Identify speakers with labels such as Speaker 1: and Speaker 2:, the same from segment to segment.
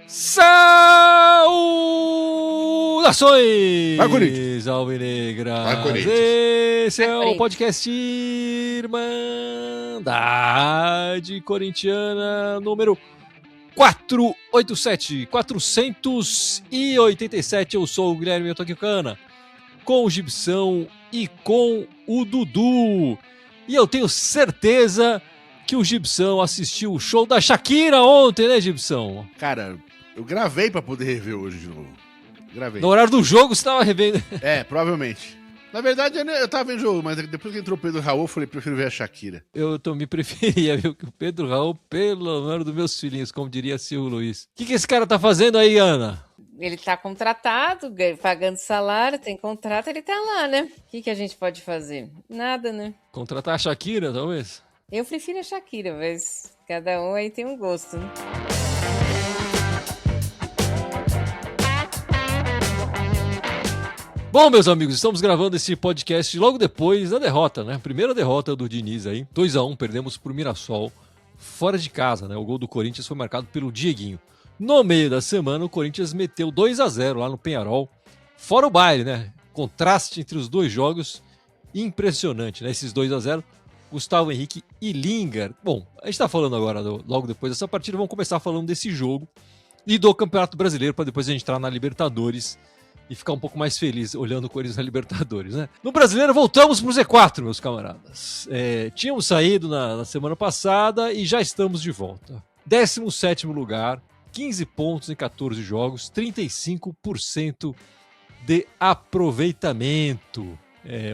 Speaker 1: Saudações!
Speaker 2: Vai, Corinthians!
Speaker 1: Alvinegras!
Speaker 2: Vai, Corinthians!
Speaker 1: Esse é o podcast Irmandade Corintiana número 487. Eu sou o Guilherme Otokikana, com o Gibson e com o Dudu. E eu tenho certeza que o Gibson assistiu o show da Shakira ontem, né, Gibson?
Speaker 2: Cara, eu gravei pra poder rever hoje de novo. Gravei.
Speaker 1: No horário do jogo você tava revendo.
Speaker 2: É, provavelmente. Na verdade, eu tava vendo o jogo, mas depois que entrou o Pedro Raul, eu falei, prefiro ver a Shakira.
Speaker 1: Eu também preferia, viu, que o Pedro Raul, pelo menos dos meus filhinhos, como diria Silvio Luiz. O que esse cara tá fazendo aí, Ana?
Speaker 3: Ele tá contratado, pagando salário, tem contrato, ele tá lá, né? O que a gente pode fazer? Nada, né?
Speaker 1: Contratar a Shakira, talvez?
Speaker 3: Eu prefiro a Shakira, mas cada um aí tem um gosto, né?
Speaker 1: Bom, meus amigos, estamos gravando esse podcast logo depois da derrota, né? Primeira derrota do Diniz aí. 2-1, perdemos pro Mirassol, fora de casa, né? O gol do Corinthians foi marcado pelo Dieguinho. No meio da semana, o Corinthians meteu 2-0 lá no Peñarol, fora o baile, né? Contraste entre os dois jogos, impressionante, né? Esses 2-0, Gustavo Henrique e Lingard. Bom, a gente tá falando agora, logo depois dessa partida, vamos começar falando desse jogo e do Campeonato Brasileiro, para depois a gente entrar na Libertadores e ficar um pouco mais feliz olhando o Corinthians na Libertadores, né? No Brasileiro, voltamos pro Z4, meus camaradas. Tínhamos saído na semana passada e já estamos de volta. 17º lugar, 15 pontos em 14 jogos, 35% de aproveitamento.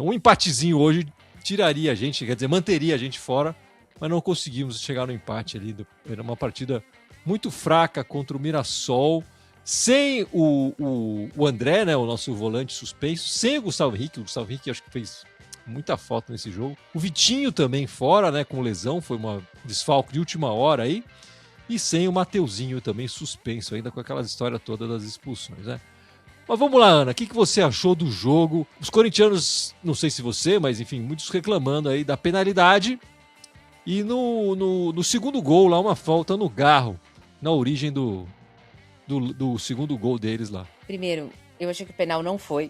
Speaker 1: Um empatezinho hoje tiraria a gente, quer dizer, manteria a gente fora, mas não conseguimos chegar no empate ali. Era uma partida muito fraca contra o Mirassol, sem o André, né, o nosso volante suspenso, sem o Gustavo Henrique acho que fez muita falta nesse jogo. O Vitinho também fora, né, com lesão, foi uma desfalque de última hora aí. E sem o Mateuzinho também suspenso, ainda com aquela história toda das expulsões, né? Mas vamos lá, Ana, o que você achou do jogo? Os corintianos, não sei se você, mas enfim, muitos reclamando aí da penalidade. E no segundo gol lá, uma falta no Garro, na origem do segundo gol deles lá.
Speaker 3: Primeiro, eu achei que o penal não foi.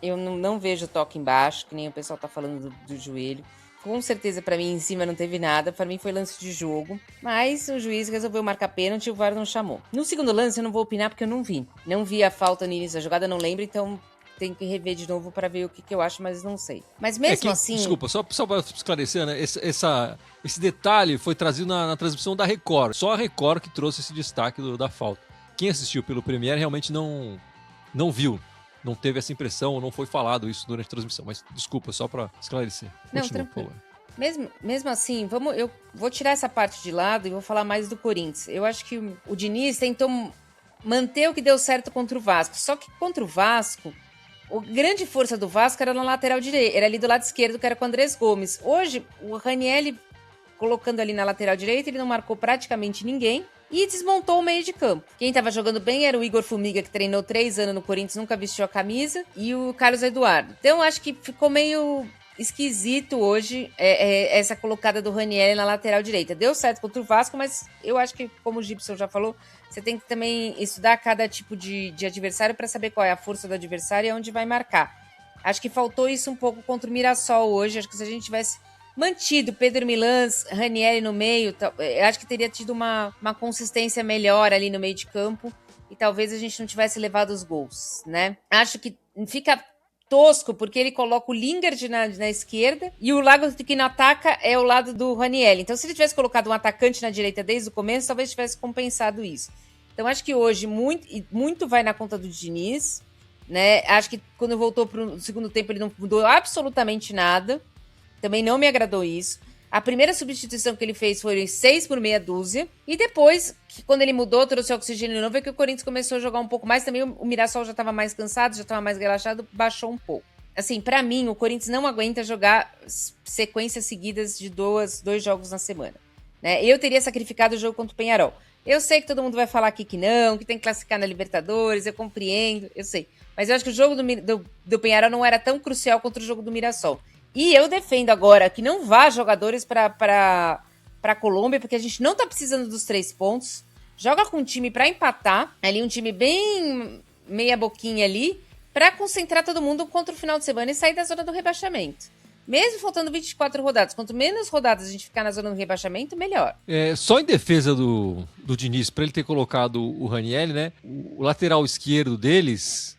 Speaker 3: Eu não vejo toque embaixo, que nem o pessoal tá falando do joelho. Com certeza, pra mim, em cima não teve nada. Pra mim foi lance de jogo. Mas o juiz resolveu marcar pênalti e o VAR não chamou. No segundo lance, eu não vou opinar porque eu não vi. Não vi a falta no início da jogada, não lembro. Então, tenho que rever de novo pra ver o que eu acho, mas não sei. Mas mesmo assim...
Speaker 1: Desculpa, só pra esclarecer, né? Esse detalhe foi trazido na transmissão da Record. Só a Record que trouxe esse destaque da falta. Quem assistiu pelo Premiere realmente não viu. Não teve essa impressão, ou não foi falado isso durante a transmissão. Mas desculpa, só para esclarecer.
Speaker 3: Não, tranquilo. Mesmo assim, eu vou tirar essa parte de lado e vou falar mais do Corinthians. Eu acho que o Diniz tentou manter o que deu certo contra o Vasco. Só que contra o Vasco, a grande força do Vasco era na lateral direita. Era ali do lado esquerdo, que era com o Andrés Gomes. Hoje, o Ranieri, colocando ali na lateral direita, ele não marcou praticamente ninguém. E desmontou o meio de campo. Quem estava jogando bem era o Igor Fumiga, que treinou 3 anos no Corinthians, nunca vestiu a camisa, e o Carlos Eduardo. Então, acho que ficou meio esquisito hoje essa colocada do Ranieri na lateral direita. Deu certo contra o Vasco, mas eu acho que, como o Gibson já falou, você tem que também estudar cada tipo de adversário para saber qual é a força do adversário e onde vai marcar. Acho que faltou isso um pouco contra o Mirassol hoje. Acho que se a gente tivesse mantido Pedro Milans, Ranieri no meio, acho que teria tido uma consistência melhor ali no meio de campo e talvez a gente não tivesse levado os gols, né? Acho que fica tosco porque ele coloca o Lingard na esquerda e o lado que não ataca é o lado do Ranieri. Então, se ele tivesse colocado um atacante na direita desde o começo, talvez tivesse compensado isso. Então, acho que hoje muito vai na conta do Diniz, né? Acho que quando voltou para o segundo tempo ele não mudou absolutamente nada. Também não me agradou isso. A primeira substituição que ele fez foi 6 por meia dúzia. E depois, quando ele mudou, trouxe oxigênio novo, é que o Corinthians começou a jogar um pouco mais. Também o Mirassol já estava mais cansado, já estava mais relaxado, baixou um pouco. Assim, pra mim, o Corinthians não aguenta jogar sequências seguidas de dois jogos na semana, né? Eu teria sacrificado o jogo contra o Peñarol. Eu sei que todo mundo vai falar aqui que não, que tem que classificar na Libertadores, eu compreendo, eu sei. Mas eu acho que o jogo do Peñarol não era tão crucial contra o jogo do Mirassol. E eu defendo agora que não vá jogadores para a Colômbia, porque a gente não tá precisando dos 3 pontos. Joga com um time para empatar, ali um time bem meia boquinha ali, para concentrar todo mundo contra o final de semana e sair da zona do rebaixamento. Mesmo faltando 24 rodadas, quanto menos rodadas a gente ficar na zona do rebaixamento, melhor.
Speaker 1: Só em defesa do Diniz, para ele ter colocado o Ranieri, né? O lateral esquerdo deles,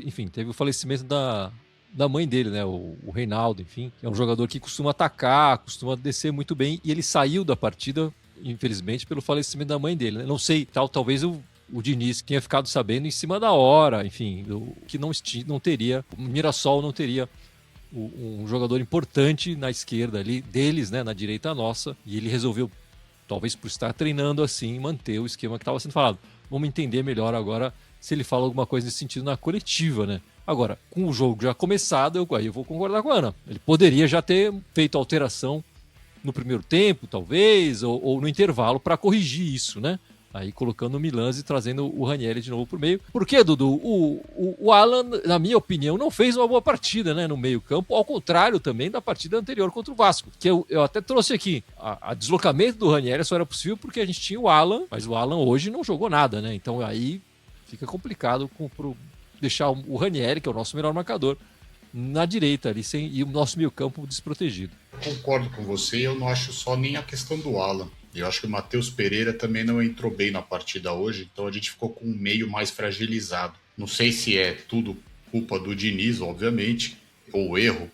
Speaker 1: enfim, teve o falecimento da mãe dele, né? O Reinaldo, enfim, que é um jogador que costuma atacar, costuma descer muito bem, e ele saiu da partida, infelizmente, pelo falecimento da mãe dele, né? Não sei, talvez o Diniz tenha ficado sabendo em cima da hora, enfim, que não teria, o Mirassol não teria um jogador importante na esquerda ali, deles, né, na direita nossa, e ele resolveu, talvez por estar treinando assim, manter o esquema que estava sendo falado. Vamos entender melhor agora se ele fala alguma coisa nesse sentido na coletiva, né? Agora, com o jogo já começado, aí eu vou concordar com a Ana. Ele poderia já ter feito alteração no primeiro tempo, talvez, ou no intervalo para corrigir isso, né? Aí colocando o Milans e trazendo o Ranieri de novo por meio. Porque, Dudu, o Alan, na minha opinião, não fez uma boa partida, né, no meio campo, ao contrário também da partida anterior contra o Vasco. Que eu até trouxe aqui. A deslocamento do Ranieri só era possível porque a gente tinha o Alan, mas o Alan hoje não jogou nada, né? Então aí fica complicado pro deixar o Ranieri, que é o nosso melhor marcador, na direita ali, e o nosso meio campo desprotegido.
Speaker 4: Concordo com você, eu não acho só nem a questão do Alan. Eu acho que o Matheus Pereira também não entrou bem na partida hoje, então a gente ficou com um meio mais fragilizado. Não sei se é tudo culpa do Diniz, obviamente, ou erro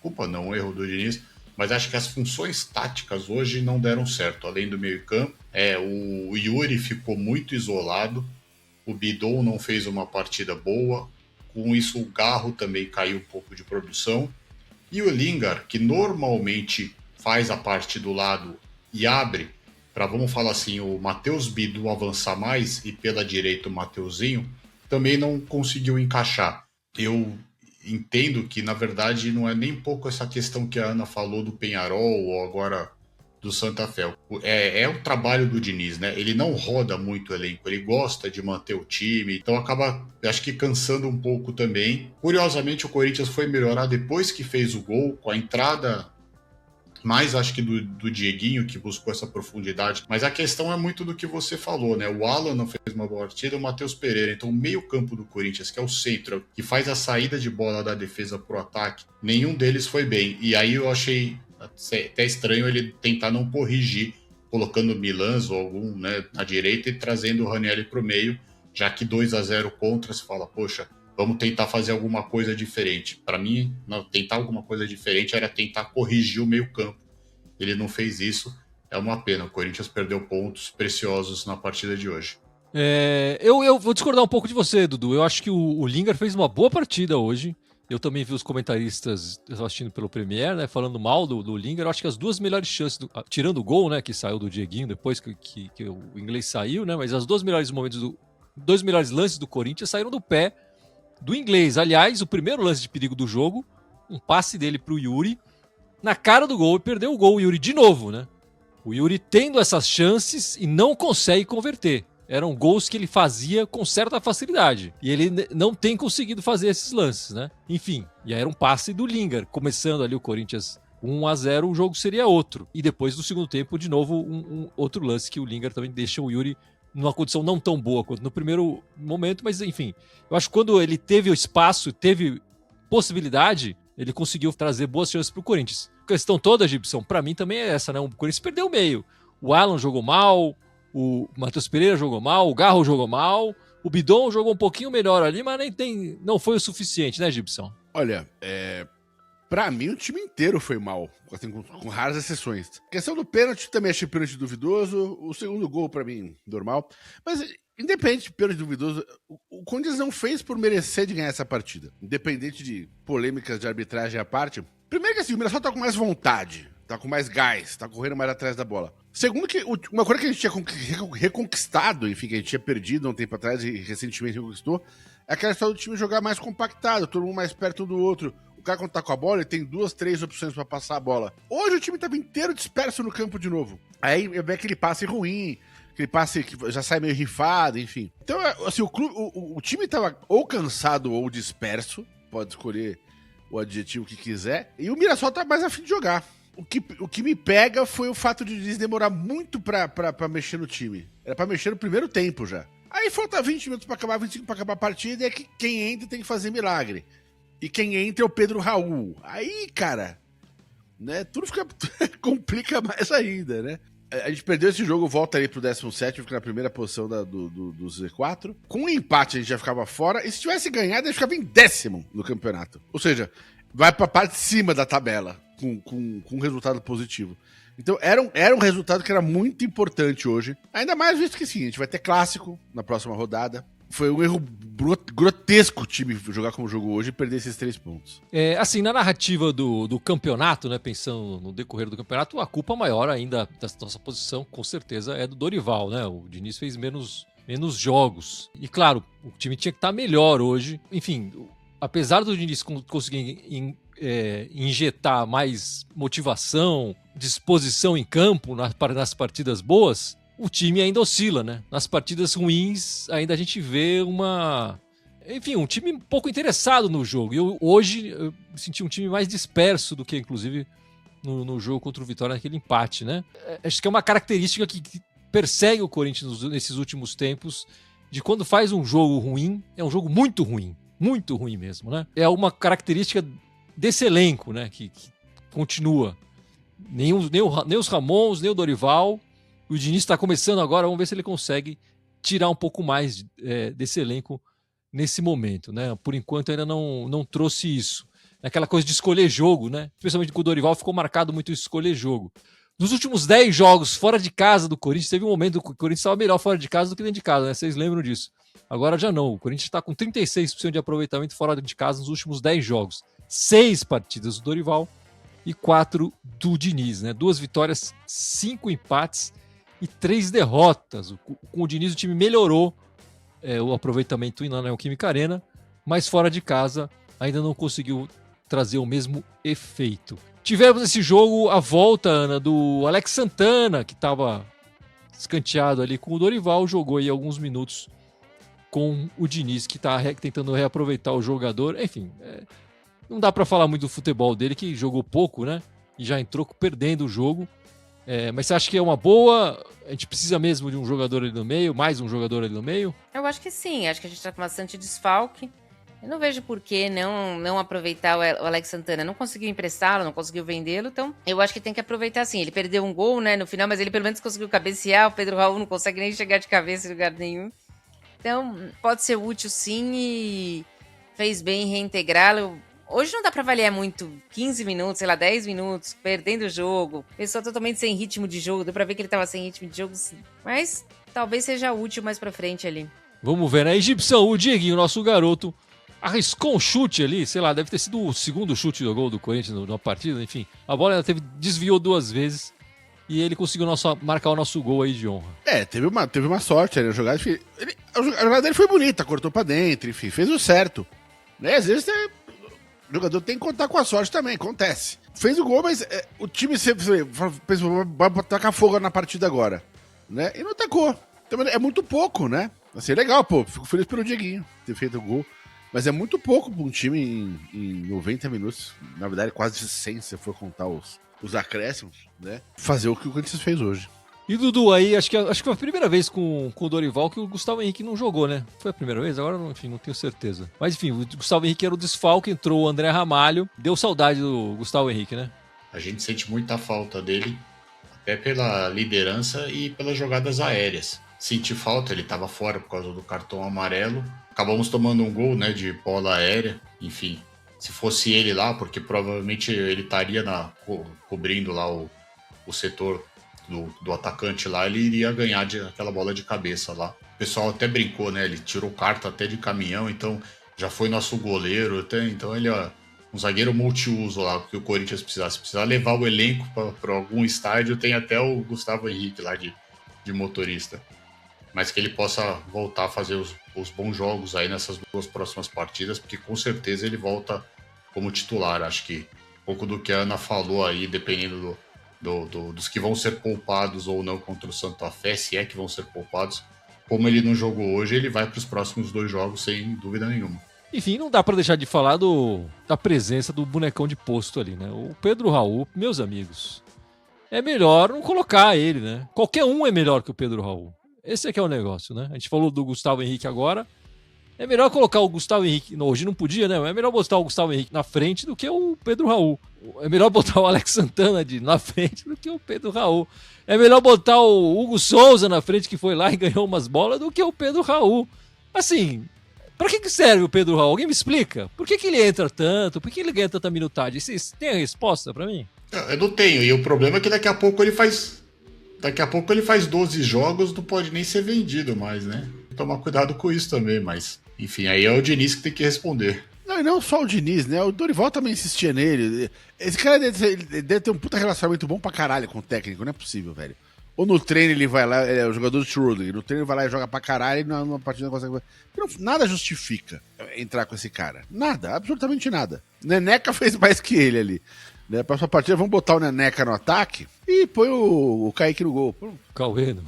Speaker 4: do Diniz, mas acho que as funções táticas hoje não deram certo. Além do meio-campo, o Yuri ficou muito isolado, o Bidon não fez uma partida boa, com isso o Garro também caiu um pouco de produção, e o Lingard, que normalmente faz a parte do lado e abre, para, vamos falar assim, o Matheus Bidu avançar mais e pela direita o Mateuzinho, também não conseguiu encaixar. Eu entendo que, na verdade, não é nem pouco essa questão que a Ana falou do Peñarol ou agora do Santa Fé. É o trabalho do Diniz, né? Ele não roda muito o elenco, ele gosta de manter o time, então acaba, acho que, cansando um pouco também. Curiosamente, o Corinthians foi melhorar depois que fez o gol, com a entrada mais, acho que, do Dieguinho, que buscou essa profundidade. Mas a questão é muito do que você falou, né? O Alan não fez uma boa partida, o Matheus Pereira. Então, o meio-campo do Corinthians, que é o centro, que faz a saída de bola da defesa pro ataque, nenhum deles foi bem. E aí eu achei até estranho ele tentar não corrigir, colocando o Milans ou algum, né, na direita e trazendo o Ranieri pro meio, já que 2-0 contra, se fala, poxa, vamos tentar fazer alguma coisa diferente. Para mim, não, tentar alguma coisa diferente era tentar corrigir o meio-campo. Ele não fez isso. É uma pena. O Corinthians perdeu pontos preciosos na partida de hoje.
Speaker 1: Eu vou discordar um pouco de você, Dudu. Eu acho que o Lingard fez uma boa partida hoje. Eu também vi os comentaristas assistindo pelo Premier, né, falando mal do Lingard. Eu acho que as duas melhores chances, tirando o gol, né, que saiu do Dieguinho depois que o inglês saiu, né, mas as dois melhores dois melhores lances do Corinthians saíram do pé do inglês. Aliás, o primeiro lance de perigo do jogo, um passe dele pro Yuri, na cara do gol, e perdeu o gol, o Yuri de novo, né? O Yuri tendo essas chances e não consegue converter. Eram gols que ele fazia com certa facilidade. E ele não tem conseguido fazer esses lances, né? Enfim, e aí era um passe do Lingard. Começando ali o Corinthians 1-0, o jogo seria outro. E depois, no segundo tempo, de novo, um outro lance que o Lingard também deixa o Yuri numa condição não tão boa quanto no primeiro momento, mas enfim, eu acho que quando ele teve o espaço, teve possibilidade, ele conseguiu trazer boas chances para o Corinthians. A questão toda, Gibson, para mim também é essa, né? O Corinthians perdeu o meio. O Alan jogou mal, o Matheus Pereira jogou mal, o Garro jogou mal, o Bidon jogou um pouquinho melhor ali, mas não foi o suficiente, né, Gibson?
Speaker 2: Olha, pra mim o time inteiro foi mal, assim, com raras exceções. A questão do pênalti, também achei pênalti duvidoso. O segundo gol, pra mim, normal. Mas, independente de pênalti duvidoso, o Corinthians não fez por merecer de ganhar essa partida. Independente de polêmicas de arbitragem à parte. Primeiro que assim, o Mirassol tá com mais vontade, tá com mais gás, tá correndo mais atrás da bola. Segundo que uma coisa que a gente tinha reconquistado, enfim, que a gente tinha perdido há um tempo atrás e recentemente reconquistou, é aquela história do time jogar mais compactado, todo mundo mais perto um do outro. O cara, quando tá com a bola, ele tem 2, 3 opções pra passar a bola. Hoje o time tava inteiro disperso no campo de novo. Aí vem aquele passe ruim, aquele passe que já sai meio rifado, enfim. Então, assim, o time tava ou cansado ou disperso, pode escolher o adjetivo que quiser, e o Mirassol tá mais a fim de jogar. O que me pega foi o fato de eles demorar muito pra mexer no time. Era pra mexer no primeiro tempo já. Aí falta 20 minutos pra acabar, 25 pra acabar a partida, e é que quem entra tem que fazer milagre. E quem entra é o Pedro Raul. Aí, cara, né, tudo complica mais ainda, né? A gente perdeu esse jogo, volta ali pro 17º, fica na primeira posição do Z4. Com um empate a gente já ficava fora, e se tivesse ganhado, a gente ficava em 10º no campeonato. Ou seja, vai pra parte de cima da tabela, com um resultado positivo. Então era um resultado que era muito importante hoje. Ainda mais visto que sim, a gente vai ter clássico na próxima rodada. Foi um erro grotesco o time jogar como jogou hoje e perder esses 3 pontos.
Speaker 1: Assim, na narrativa do campeonato, né, pensando no decorrer do campeonato, a culpa maior ainda da nossa posição, com certeza, é do Dorival, né? O Diniz fez menos jogos. E claro, o time tinha que estar melhor hoje. Enfim, apesar do Diniz conseguir injetar mais motivação, disposição em campo nas partidas boas, o time ainda oscila, né? Nas partidas ruins, ainda a gente vê um time um pouco interessado no jogo. E hoje eu senti um time mais disperso do que, inclusive, no jogo contra o Vitória, naquele empate, né? Acho que é uma característica que persegue o Corinthians nesses últimos tempos, de quando faz um jogo ruim, é um jogo muito ruim mesmo, né? É uma característica desse elenco, né? Que continua. Nem os Ramons, nem o Dorival. O Diniz está começando agora, vamos ver se ele consegue tirar um pouco mais desse elenco nesse momento, né? Por enquanto ainda não trouxe isso. Aquela coisa de escolher jogo, né? Especialmente com o Dorival, ficou marcado muito isso, escolher jogo. Nos últimos 10 jogos fora de casa do Corinthians, teve um momento que o Corinthians estava melhor fora de casa do que dentro de casa, né? Vocês lembram disso? Agora já não. O Corinthians está com 36% de aproveitamento fora de casa nos últimos 10 jogos. 6 partidas do Dorival e 4 do Diniz, né? 2 vitórias, 5 empates e 3 derrotas. Com o Diniz o time melhorou o aproveitamento na Neoquímica Arena, mas fora de casa ainda não conseguiu trazer o mesmo efeito. Tivemos nesse jogo a volta, Ana, do Alex Santana, que estava escanteado ali com o Dorival, jogou aí alguns minutos com o Diniz, que está tentando reaproveitar o jogador. Enfim, não dá para falar muito do futebol dele, que jogou pouco, né? E já entrou perdendo o jogo. Mas você acha que é uma boa? A gente precisa mesmo de um jogador ali no meio? Mais um jogador ali no meio?
Speaker 3: Eu acho que sim. Acho que a gente tá com bastante desfalque. Eu não vejo por que não aproveitar o Alex Santana. Não conseguiu emprestá-lo, não conseguiu vendê-lo. Então, eu acho que tem que aproveitar sim. Ele perdeu um gol, né, no final, mas ele pelo menos conseguiu cabecear. O Pedro Raul não consegue nem chegar de cabeça em lugar nenhum. Então, pode ser útil sim e fez bem em reintegrá-lo. Hoje não dá pra avaliar muito 15 minutos, sei lá, 10 minutos, perdendo o jogo. Pessoa totalmente sem ritmo de jogo. Deu pra ver que ele tava sem ritmo de jogo, sim. Mas talvez seja útil mais pra frente ali.
Speaker 1: Vamos ver, né? Egipção, o Dieguinho, nosso garoto, arriscou um chute ali, sei lá, deve ter sido o segundo chute do gol do Corinthians na partida, enfim. A bola ela desviou 2 vezes e ele conseguiu marcar o nosso gol aí de honra.
Speaker 2: Teve uma sorte ali na jogada. A jogada dele foi bonita, cortou pra dentro, enfim, fez o certo. Né? Às vezes o jogador tem que contar com a sorte também, acontece. Fez o gol, mas o time sempre pensou, vai tacar fogo na partida agora. Né? E não atacou. Então, é muito pouco, né? Assim, é legal, pô. Fico feliz pelo Dieguinho ter feito o gol. Mas é muito pouco para um time em 90 minutos. Na verdade, quase 100, se for contar os acréscimos, né? Fazer o que o Corinthians fez hoje.
Speaker 1: E Dudu, aí, acho que foi a primeira vez com o Dorival que o Gustavo Henrique não jogou, né? Foi a primeira vez? Agora, enfim, não tenho certeza. Mas, enfim, o Gustavo Henrique era o desfalque, entrou o André Ramalho. Deu saudade do Gustavo Henrique, né?
Speaker 4: A gente sente muita falta dele, até pela liderança e pelas jogadas aéreas. Senti falta, ele estava fora por causa do cartão amarelo. Acabamos tomando um gol, né, de bola aérea. Enfim, se fosse ele lá, porque provavelmente ele estaria cobrindo lá o setor do atacante lá, ele iria ganhar aquela bola de cabeça lá. O pessoal até brincou, né, ele tirou carta até de caminhão, então já foi nosso goleiro. Então ele é um zagueiro multiuso lá, que o Corinthians precisar. Se precisar levar o elenco para algum estádio, tem até o Gustavo Henrique lá de motorista. Mas que ele possa voltar a fazer os bons jogos aí nessas 2 próximas partidas, porque com certeza ele volta como titular. Acho que um pouco do que a Ana falou aí, dependendo dos que vão ser poupados ou não contra o Santa Fé, se é que vão ser poupados. Como ele não jogou hoje, ele vai para os próximos 2 jogos sem dúvida nenhuma.
Speaker 1: Enfim, não dá pra deixar de falar da presença do bonecão de posto ali, né? O Pedro Raul, meus amigos, é melhor não colocar ele, né? Qualquer um é melhor que o Pedro Raul. Esse é que é o negócio, né? A gente falou do Gustavo Henrique agora. É melhor colocar o Gustavo Henrique... Não, hoje não podia, né? É melhor botar o Gustavo Henrique na frente do que o Pedro Raul. É melhor botar o Alex Santana na frente do que o Pedro Raul. É melhor botar o Hugo Souza na frente, que foi lá e ganhou umas bolas, do que o Pedro Raul. Assim, pra que serve o Pedro Raul? Alguém me explica? Por que ele entra tanto? Por que ele ganha tanta minutagem? Vocês têm a resposta pra mim?
Speaker 4: Eu não tenho, e o problema é que daqui a pouco ele faz 12 jogos, não pode nem ser vendido mais, né? Tomar cuidado com isso também, mas... Enfim, aí é o Diniz que tem que responder.
Speaker 2: Não, e não só o Diniz, né? O Dorival também insistia nele. Esse cara deve ter um puta relacionamento bom pra caralho com o técnico, não é possível, velho. Ou no treino ele vai lá, é o jogador do Schrödinger, no treino ele vai lá e joga pra caralho e numa partida não consegue... Nada justifica entrar com esse cara. Nada, absolutamente nada. Neneca fez mais que ele ali. Na próxima partida vamos botar o Neneca no ataque e põe o Kaique no gol.
Speaker 1: Cauê, não.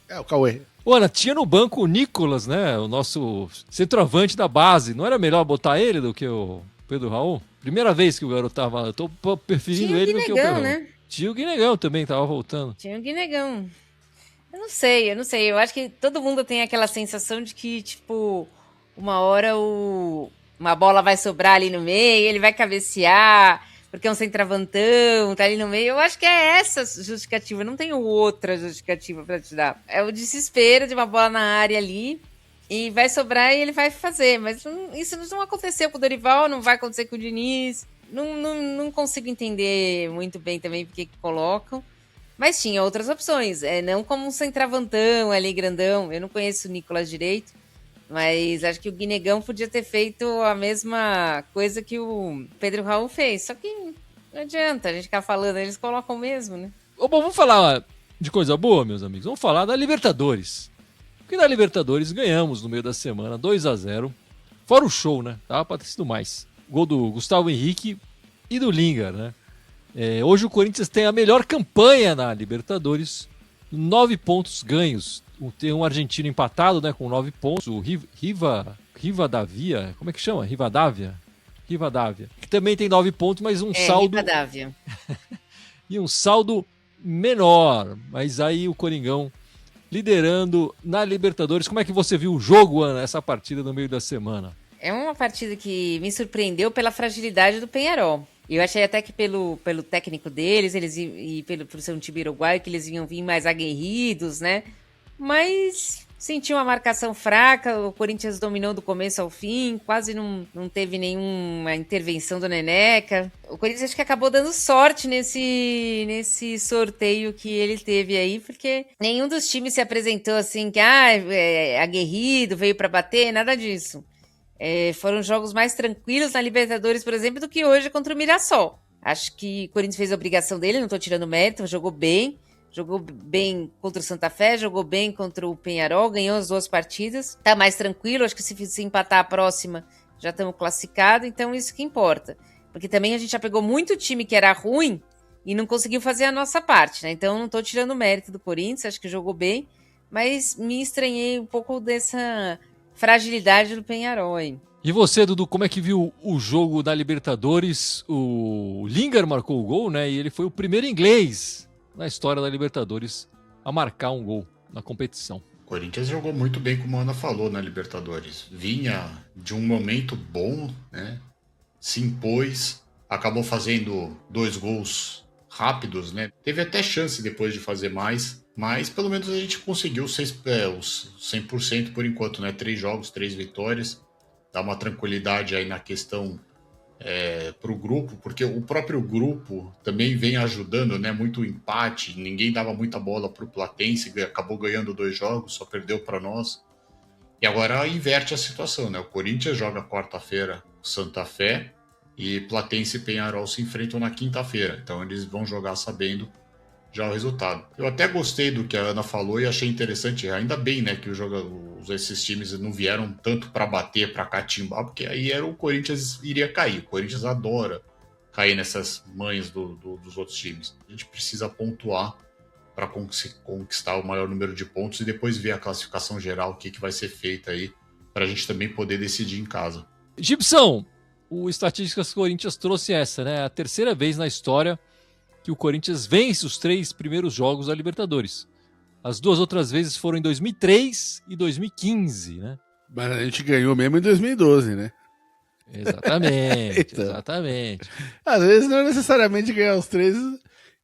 Speaker 2: É, o Cauê.
Speaker 1: Ana, tinha no banco o Nicolas, né? O nosso centroavante da base. Não era melhor botar ele do que o Pedro Raul? Primeira vez que o garoto tava... Eu tô preferindo ele do que o Pedro Raul.
Speaker 3: Né?
Speaker 1: Tinha o Guinegão também, tava voltando.
Speaker 3: Tinha o Guinegão. Eu não sei. Eu acho que todo mundo tem aquela sensação de que, tipo, uma hora uma bola vai sobrar ali no meio, ele vai cabecear, porque é um centroavantão, tá ali no meio. Eu acho que é essa justificativa, não tenho outra justificativa pra te dar. É o desespero de uma bola na área ali, e vai sobrar e ele vai fazer. Mas isso não aconteceu com o Dorival, não vai acontecer com o Diniz. Não consigo entender muito bem também porque que colocam. Mas tinha outras opções, não como um centroavantão ali, grandão. Eu não conheço o Nicolas direito, mas acho que o Guinegão podia ter feito a mesma coisa que o Pedro Raul fez. Só que não adianta a gente ficar falando, eles colocam mesmo, né?
Speaker 1: Bom, vamos falar de coisa boa, meus amigos. Vamos falar da Libertadores. Porque da Libertadores ganhamos no meio da semana, 2-0. Fora o show, né? Tava pra ter sido mais. Gol do Gustavo Henrique e do Lingard, né? Hoje o Corinthians tem a melhor campanha na Libertadores, 9 pontos ganhos. Tem um argentino empatado, né, com 9 pontos, o Rivadavia, como é que chama? Rivadavia, que também tem 9 pontos, mas um saldo...
Speaker 3: Rivadavia.
Speaker 1: E um saldo menor, mas aí o Coringão liderando na Libertadores. Como é que você viu o jogo, Ana, essa partida no meio da semana?
Speaker 3: É uma partida que me surpreendeu pela fragilidade do Peñarol. Eu achei até que pelo técnico deles, por ser um time uruguaio, que eles iam vir mais aguerridos, né? Mas senti uma marcação fraca, o Corinthians dominou do começo ao fim, quase não teve nenhuma intervenção do Neneca. O Corinthians acho que acabou dando sorte nesse sorteio que ele teve aí, porque nenhum dos times se apresentou assim, que aguerrido, veio para bater, nada disso. Foram jogos mais tranquilos na Libertadores, por exemplo, do que hoje contra o Mirassol. Acho que o Corinthians fez a obrigação dele, não estou tirando mérito, jogou bem contra o Santa Fé, jogou bem contra o Peñarol, ganhou as 2 partidas, tá mais tranquilo, acho que se empatar a próxima já estamos classificados, então isso que importa. Porque também a gente já pegou muito time que era ruim e não conseguiu fazer a nossa parte, né? Então não estou tirando mérito do Corinthians, acho que jogou bem, mas me estranhei um pouco dessa fragilidade do Peñarol aí.
Speaker 1: E você, Dudu, como é que viu o jogo da Libertadores? O Lingard marcou o gol, né? E ele foi o primeiro inglês na história da Libertadores a marcar um gol na competição.
Speaker 4: O Corinthians jogou muito bem, como a Ana falou, na Libertadores. Vinha de um momento bom, né? Se impôs, acabou fazendo 2 gols rápidos, né? Teve até chance depois de fazer mais, mas pelo menos a gente conseguiu os 100% por enquanto, né? 3 jogos, 3 vitórias. Dá uma tranquilidade aí na questão para o grupo, porque o próprio grupo também vem ajudando, né? Muito empate, ninguém dava muita bola para o Platense, acabou ganhando 2 jogos, só perdeu para nós. E agora inverte a situação, né? O Corinthians joga quarta-feira Santa Fé e Platense e Peñarol se enfrentam na quinta-feira. Então eles vão jogar sabendo já o resultado. Eu até gostei do que a Ana falou e achei interessante. Ainda bem, né, que esses times não vieram tanto para bater, para catimbar, porque aí o Corinthians iria cair. O Corinthians adora cair nessas manhas dos outros times. A gente precisa pontuar para conquistar o maior número de pontos e depois ver a classificação geral, o que vai ser feito aí, para a gente também poder decidir em casa.
Speaker 1: Gibson, o Estatísticas Corinthians trouxe essa, né? A terceira vez na história que o Corinthians vence os 3 primeiros jogos da Libertadores. As 2 outras vezes foram em 2003 e 2015, né?
Speaker 2: Mas a gente ganhou mesmo em 2012, né?
Speaker 1: Exatamente,
Speaker 2: Então.
Speaker 1: exatamente.
Speaker 2: Às vezes não é necessariamente ganhar os 3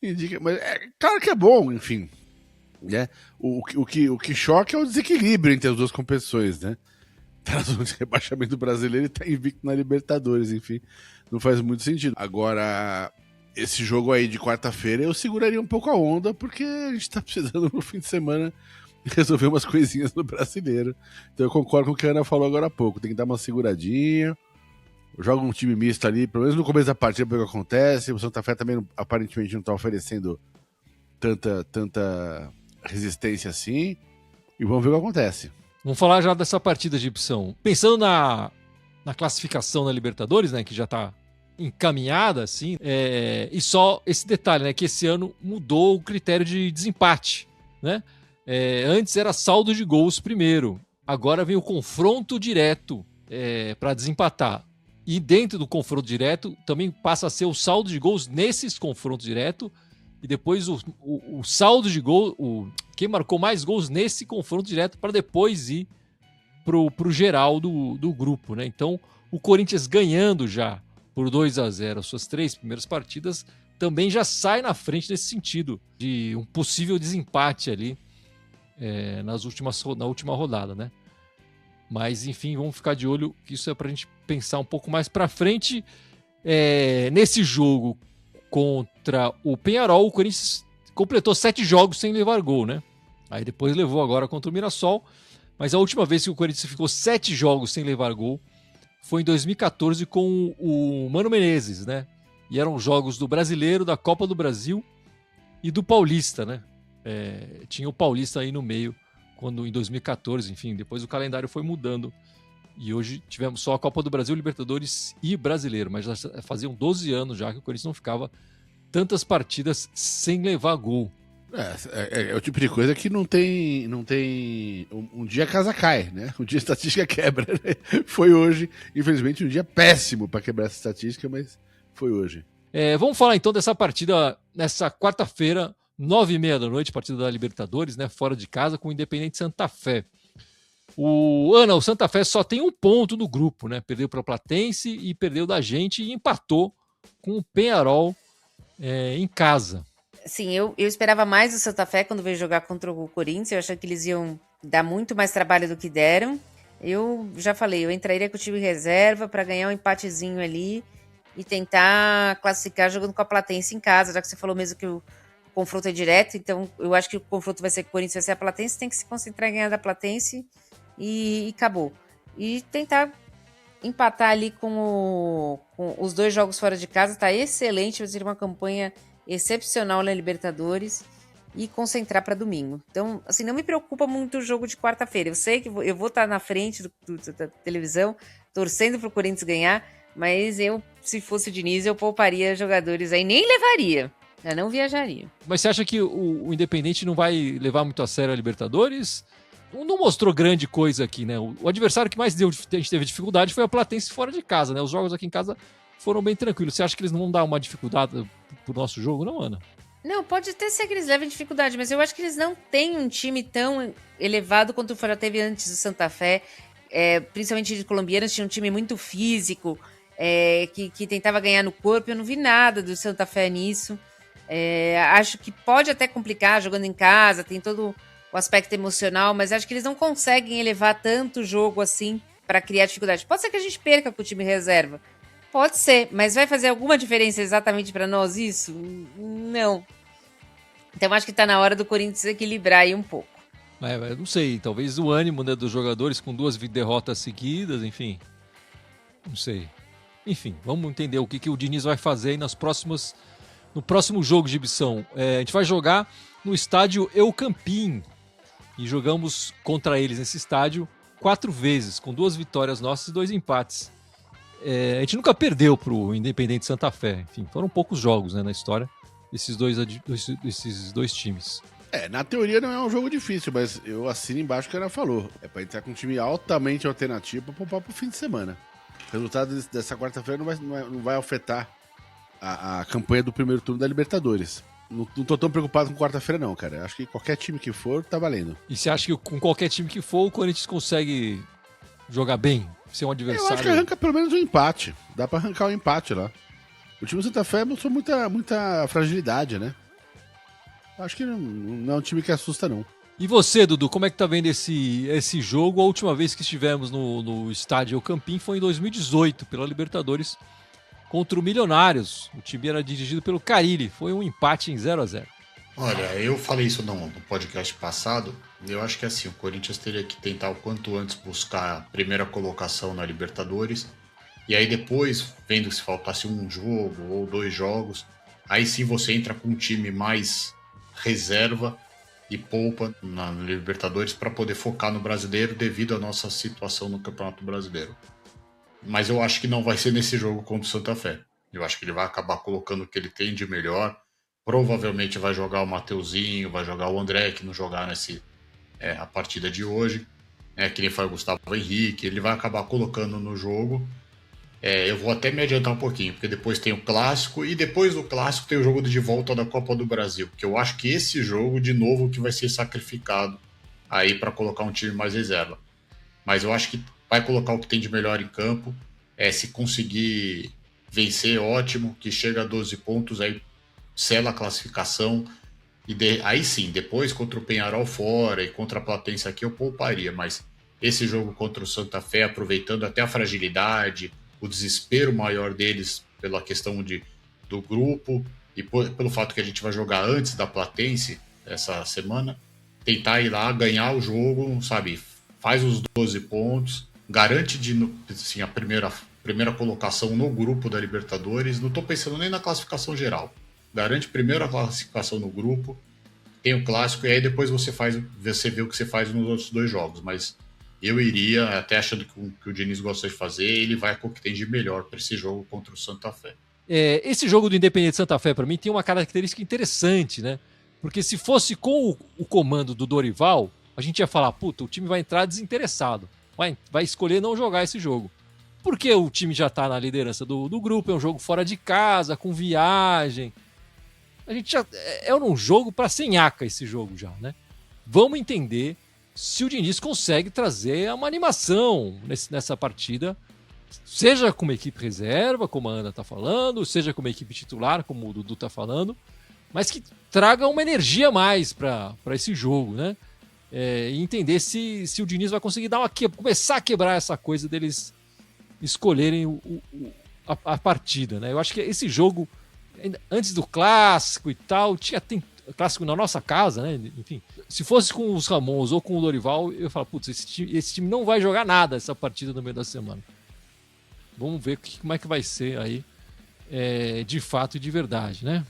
Speaker 2: indica, mas claro que é bom, enfim. Né? O que choca é o desequilíbrio entre as duas competições, né? Tá na zona de rebaixamento brasileiro e tá invicto na Libertadores, enfim. Não faz muito sentido. Agora, esse jogo aí de quarta-feira eu seguraria um pouco a onda, porque a gente tá precisando no fim de semana resolver umas coisinhas no brasileiro. Então eu concordo com o que a Ana falou agora há pouco. Tem que dar uma seguradinha. Joga um time misto ali, pelo menos no começo da partida, para ver o que acontece. O Santa Fé também aparentemente não tá oferecendo tanta resistência assim. E vamos ver o que acontece.
Speaker 1: Vamos falar já dessa partida, Gibson. Pensando na classificação da Libertadores, né, que já está encaminhada, assim, e só esse detalhe, né, que esse ano mudou o critério de desempate, né? Antes era saldo de gols primeiro, agora vem o confronto direto para desempatar. E dentro do confronto direto também passa a ser o saldo de gols nesses confrontos diretos e depois o saldo de gol, quem marcou mais gols nesse confronto direto para depois ir pro geral do grupo, né? Então, o Corinthians ganhando já por 2-0 as suas 3 primeiras partidas também já sai na frente nesse sentido de um possível desempate ali na última rodada, né? Mas, enfim, vamos ficar de olho, que isso é pra gente pensar um pouco mais pra frente. Nesse jogo contra o Peñarol, o Corinthians completou 7 jogos sem levar gol, né? Aí depois levou agora contra o Mirassol, mas a última vez que o Corinthians ficou 7 jogos sem levar gol foi em 2014 com o Mano Menezes, né? E eram jogos do Brasileiro, da Copa do Brasil e do Paulista, né? Tinha o Paulista aí no meio, quando em 2014, enfim, depois o calendário foi mudando. E hoje tivemos só a Copa do Brasil, Libertadores e Brasileiro, mas já faziam 12 anos já que o Corinthians não ficava tantas partidas sem levar gol.
Speaker 2: É o tipo de coisa que não tem um dia a casa cai, né? Um dia a estatística quebra, né? Foi hoje, infelizmente, um dia péssimo para quebrar essa estatística, mas foi hoje.
Speaker 1: Vamos falar então dessa partida nessa quarta-feira, 9h30 da noite, partida da Libertadores, né? Fora de casa, com o Independente Santa Fé. O Santa Fé só tem 1 ponto no grupo, né? Perdeu para o Platense e perdeu da gente e empatou com o Peñarol em casa.
Speaker 3: Sim, eu esperava mais do Santa Fé quando veio jogar contra o Corinthians. Eu achei que eles iam dar muito mais trabalho do que deram. Eu já falei, eu entraria com o time reserva para ganhar um empatezinho ali e tentar classificar jogando com a Platense em casa, já que você falou mesmo que o confronto é direto. Então, eu acho que o confronto vai ser com o Corinthians, vai ser a Platense. Tem que se concentrar em ganhar da Platense e acabou. E tentar empatar ali com os 2 jogos fora de casa. Tá excelente, vai ser uma campanha excepcional na Libertadores e concentrar para domingo. Então, assim, não me preocupa muito o jogo de quarta-feira. Eu sei que eu vou estar na frente da televisão, torcendo para o Corinthians ganhar, mas eu, se fosse o Diniz, eu pouparia jogadores aí, nem levaria. Eu não viajaria.
Speaker 1: Mas você acha que o Independente não vai levar muito a sério a Libertadores? Não mostrou grande coisa aqui, né? O adversário que mais a gente teve dificuldade foi a Platense fora de casa, né? Os jogos aqui em casa foram bem tranquilos. Você acha que eles não vão dar uma dificuldade pro nosso jogo, não, Ana?
Speaker 3: Não, pode até ser que eles levem dificuldade, mas eu acho que eles não têm um time tão elevado quanto o Fora teve antes do Santa Fé. Principalmente de colombianos, tinha um time muito físico, que tentava ganhar no corpo. Eu não vi nada do Santa Fé nisso. Acho que pode até complicar jogando em casa, tem todo o aspecto emocional, mas acho que eles não conseguem elevar tanto o jogo assim para criar dificuldade. Pode ser que a gente perca com o time reserva. Pode ser, mas vai fazer alguma diferença exatamente para nós isso? Não. Então acho que tá na hora do Corinthians equilibrar aí um pouco.
Speaker 1: Eu não sei, talvez o ânimo, né, dos jogadores com 2 derrotas seguidas, enfim. Não sei. Enfim, vamos entender o que o Diniz vai fazer aí no próximo jogo de exibição. A gente vai jogar no estádio El Campín e jogamos contra eles nesse estádio 4 vezes, com 2 vitórias nossas e 2 empates. a gente nunca perdeu pro Independente Santa Fé. Enfim, foram poucos jogos, né, na história desses dois times.
Speaker 2: Na teoria não é um jogo difícil, mas eu assino embaixo o que ela falou. É pra entrar com um time altamente alternativo pra poupar pro fim de semana. O resultado dessa quarta-feira não vai afetar a campanha do primeiro turno da Libertadores. Não tô tão preocupado com quarta-feira não, cara. Acho que qualquer time que for, tá valendo.
Speaker 1: E você acha que com qualquer time que for, o Corinthians consegue jogar bem? Ser um adversário?
Speaker 2: Eu acho que arranca pelo menos um empate. Dá pra arrancar um empate lá. O time do Santa Fé mostrou muita fragilidade, né? Acho que não é um time que assusta, não.
Speaker 1: E você, Dudu, como é que tá vendo esse jogo? A última vez que estivemos no estádio Campim foi em 2018, pela Libertadores, contra o Milionários. O time era dirigido pelo Carille. Foi um empate em 0-0.
Speaker 4: Olha, eu falei isso no podcast passado. Eu acho que assim, o Corinthians teria que tentar o quanto antes buscar a primeira colocação na Libertadores. E aí depois, vendo se faltasse um jogo ou 2 jogos, aí sim você entra com um time mais reserva e poupa na Libertadores para poder focar no Brasileiro devido à nossa situação no Campeonato Brasileiro. Mas eu acho que não vai ser nesse jogo contra o Santa Fé. Eu acho que ele vai acabar colocando o que ele tem de melhor. Provavelmente vai jogar o Mateuzinho, vai jogar o André, que não jogar a partida de hoje. Que nem foi o Gustavo Henrique. Ele vai acabar colocando no jogo. Eu vou até me adiantar um pouquinho, porque depois tem o Clássico, e depois do Clássico tem o jogo de volta da Copa do Brasil, porque eu acho que esse jogo, de novo, que vai ser sacrificado aí para colocar um time mais reserva. Mas eu acho que vai colocar o que tem de melhor em campo, se conseguir vencer, ótimo, que chega a 12 pontos, aí sela a classificação, e aí sim, depois contra o Peñarol fora e contra a Platense aqui eu pouparia, mas esse jogo contra o Santa Fé, aproveitando até a fragilidade, o desespero maior deles pela questão do grupo e pelo fato que a gente vai jogar antes da Platense essa semana, tentar ir lá, ganhar o jogo, sabe? Faz os 12 pontos, garante assim, a primeira colocação no grupo da Libertadores. Não estou pensando nem na classificação geral. Garante primeiro a classificação no grupo, tem o Clássico e aí depois você vê o que você faz nos outros 2 jogos, mas eu iria, até achando que o Diniz gosta de fazer, ele vai com o que tem de melhor para esse jogo contra o Santa Fé.
Speaker 1: Esse jogo do Independente Santa Fé, para mim, tem uma característica interessante, né? Porque se fosse com o comando do Dorival, a gente ia falar, puta, o time vai entrar desinteressado, vai escolher não jogar esse jogo. Porque o time já tá na liderança do grupo, é um jogo fora de casa, com viagem. A gente já é um jogo para senhaca esse jogo já, né? Vamos entender se o Diniz consegue trazer uma animação nessa partida, seja com uma equipe reserva, como a Ana está falando, seja com uma equipe titular, como o Dudu está falando, mas que traga uma energia a mais para esse jogo, né? E entender se o Diniz vai conseguir começar a quebrar essa coisa deles escolherem a partida, né? Eu acho que esse jogo, antes do Clássico e tal, tem Clássico na nossa casa, né? Enfim, se fosse com os Ramons ou com o Dorival, eu falo, putz, esse time não vai jogar nada essa partida no meio da semana. Vamos ver como é que vai ser aí, de fato e de verdade, né?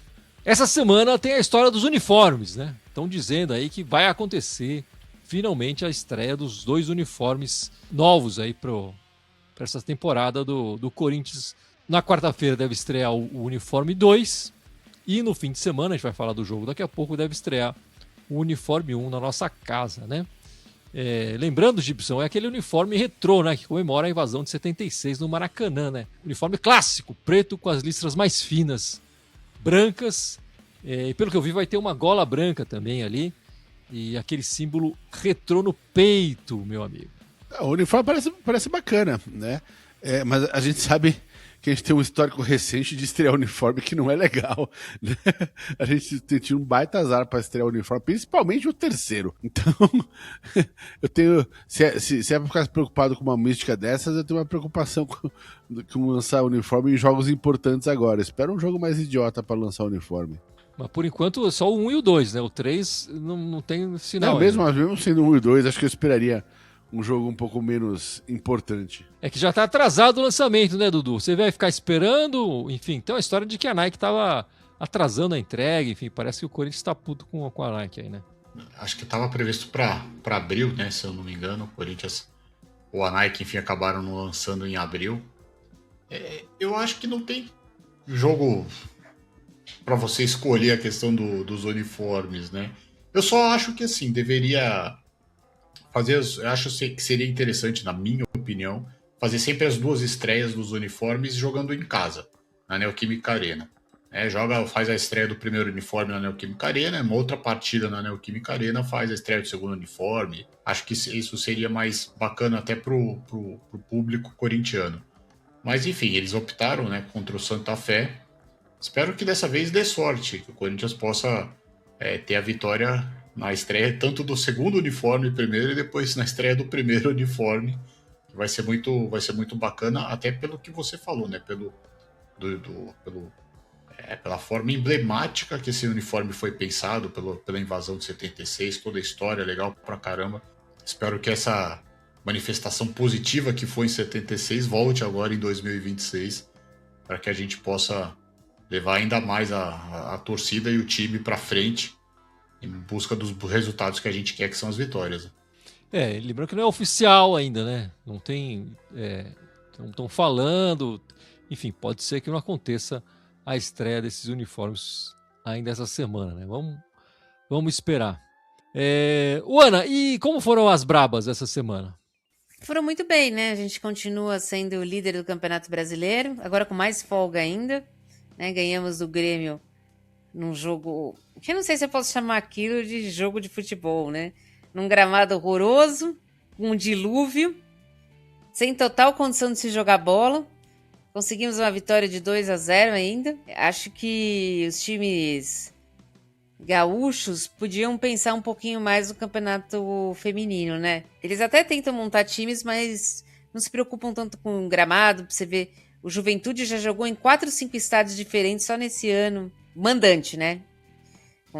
Speaker 1: Essa semana tem a história dos uniformes, né? Estão dizendo aí que vai acontecer finalmente a estreia dos 2 uniformes novos aí para essa temporada do Corinthians. Na quarta-feira deve estrear o uniforme 2. E no fim de semana, a gente vai falar do jogo daqui a pouco, deve estrear o uniforme 1 na nossa casa, né? Lembrando, Gibson, é aquele uniforme retrô, né? Que comemora a invasão de 76 no Maracanã, né? Uniforme clássico, preto com as listras mais finas, brancas. E pelo que eu vi, vai ter uma gola branca também ali. E aquele símbolo retrô no peito, meu amigo.
Speaker 2: O uniforme parece bacana, né? Mas a gente sabe que a gente tem um histórico recente de estrear uniforme que não é legal, né? A gente tem tido um baita azar para estrear o uniforme, principalmente o terceiro. Então, eu tenho... Se é para ficar preocupado com uma mística dessas, eu tenho uma preocupação com lançar uniforme em jogos importantes agora. Espero um jogo mais idiota para lançar o uniforme.
Speaker 1: Mas por enquanto, só o 1 e o 2, né? O 3 não tem sinal.
Speaker 2: Não, mesmo sendo o 1 e o 2, acho que eu esperaria um jogo um pouco menos importante.
Speaker 1: É que já tá atrasado o lançamento, né, Dudu? Você vai ficar esperando, enfim, tem uma história de que a Nike tava atrasando a entrega, enfim, parece que o Corinthians tá puto com a Nike aí, né?
Speaker 4: Acho que tava previsto para abril, né, se eu não me engano, o Corinthians ou a Nike, enfim, acabaram não lançando em abril. Eu acho que não tem jogo para você escolher a questão dos uniformes, né? Eu só acho que assim, deveria fazer. Eu acho que seria interessante, na minha opinião, fazer sempre as duas estreias dos uniformes jogando em casa, na Neoquímica Arena. Faz a estreia do primeiro uniforme na Neoquímica Arena, uma outra partida na Neoquímica Arena faz a estreia do segundo uniforme. Acho que isso seria mais bacana até pro público corintiano. Mas enfim, eles optaram, né, contra o Santa Fé. Espero que dessa vez dê sorte, que o Corinthians possa ter a vitória na estreia tanto do segundo uniforme primeiro e depois na estreia do primeiro uniforme. Vai ser muito bacana, até pelo que você falou, né? Pela forma emblemática que esse uniforme foi pensado, pela invasão de 76, toda a história legal pra caramba. Espero que essa manifestação positiva que foi em 76 volte agora em 2026, para que a gente possa levar ainda mais a torcida e o time para frente em busca dos resultados que a gente quer, que são as vitórias.
Speaker 1: Lembrando que não é oficial ainda, né? Não tem. Não estão falando. Enfim, pode ser que não aconteça a estreia desses uniformes ainda essa semana, né? Vamos esperar. Ana, e como foram as brabas essa semana?
Speaker 3: Foram muito bem, né? A gente continua sendo o líder do Campeonato Brasileiro, agora com mais folga ainda, né? Ganhamos do Grêmio num jogo que eu não sei se eu posso chamar aquilo de jogo de futebol, né? Num gramado horroroso, com um dilúvio, sem total condição de se jogar bola. Conseguimos uma vitória de 2-0 ainda. Acho que os times gaúchos podiam pensar um pouquinho mais no campeonato feminino, né? Eles até tentam montar times, mas não se preocupam tanto com o gramado. Pra você ver, o Juventude já jogou em 4 ou 5 estádios diferentes só nesse ano. Mandante, né?